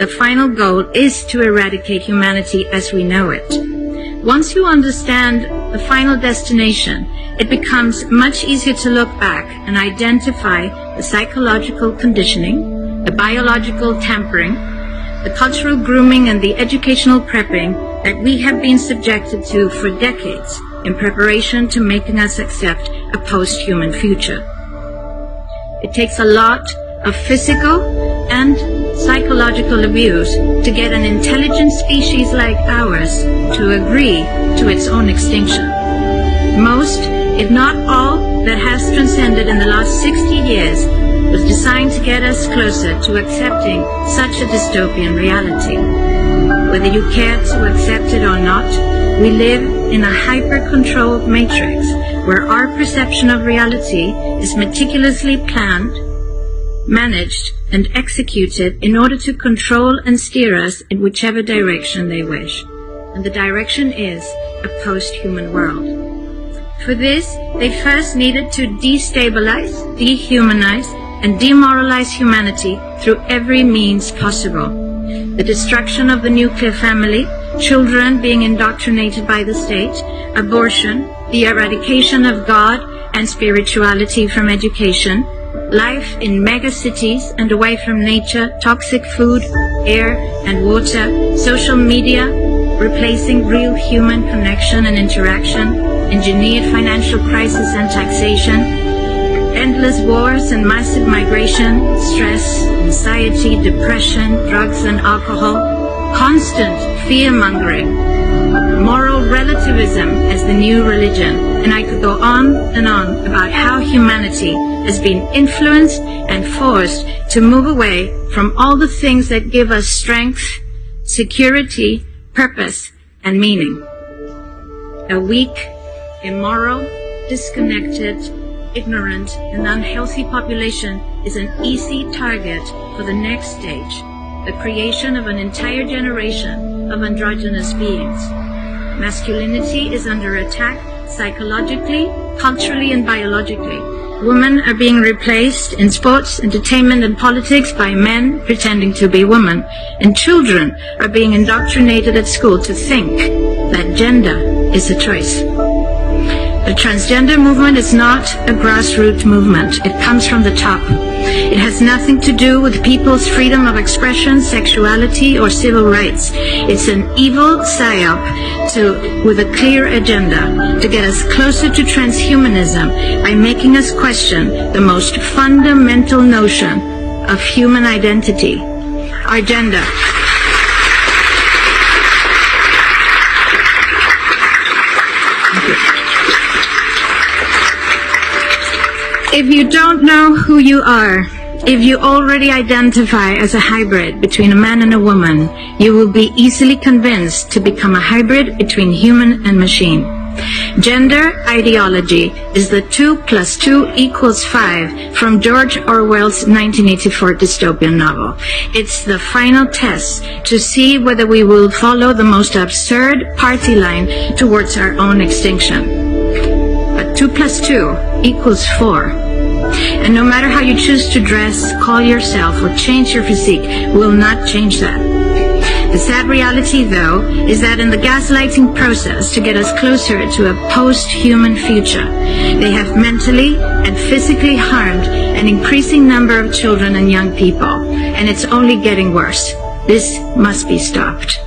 The final goal is to eradicate humanity as we know it. Once you understand the final destination, it becomes much easier to look back and identify the psychological conditioning, the biological tampering, the cultural grooming, and the educational prepping that we have been subjected to for decades in preparation to making us accept a post-human future. It takes a lot of physical and psychological abuse to get an intelligent species like ours to agree to its own extinction. Most, if not all, that has transcended in the last 60 years was designed to get us closer to accepting such a dystopian reality. Whether you care to accept it or not, we live in a hyper-controlled matrix where our perception of reality is meticulously planned, managed, and executed in order to control and steer us in whichever direction they wish. And the direction is a post-human world. For this, they first needed to destabilize, dehumanize, and demoralize humanity through every means possible. The destruction of the nuclear family, children being indoctrinated by the state, abortion, the eradication of God and spirituality from education, life in megacities and away from nature, toxic food, air and water, social media, replacing real human connection and interaction, engineered financial crisis and taxation, endless wars and massive migration, stress, anxiety, depression, drugs and alcohol, constant fear-mongering, moral relativism as the new religion, and I could go on and on about how humanity has been influenced and forced to move away from all the things that give us strength, security, purpose, and meaning. A weak, immoral, disconnected, ignorant, and unhealthy population is an easy target for the next stage, the creation of an entire generation of androgynous beings. Masculinity is under attack psychologically, culturally, and biologically. Women are being replaced in sports, entertainment, and politics by men pretending to be women. And children are being indoctrinated at school to think that gender is a choice. The transgender movement is not a grassroots movement. It comes from the top. It has nothing to do with people's freedom of expression, sexuality, or civil rights. It's an evil psyop with a clear agenda to get us closer to transhumanism by making us question the most fundamental notion of human identity, our gender. If you don't know who you are, if you already identify as a hybrid between a man and a woman, you will be easily convinced to become a hybrid between human and machine. Gender ideology is the 2 + 2 = 5 from George Orwell's 1984 dystopian novel. It's the final test to see whether we will follow the most absurd party line towards our own extinction. But 2 + 2 = 4. And no matter how you choose to dress, call yourself, or change your physique, will not change that. The sad reality, though, is that in the gaslighting process to get us closer to a post-human future, they have mentally and physically harmed an increasing number of children and young people, and it's only getting worse. This must be stopped.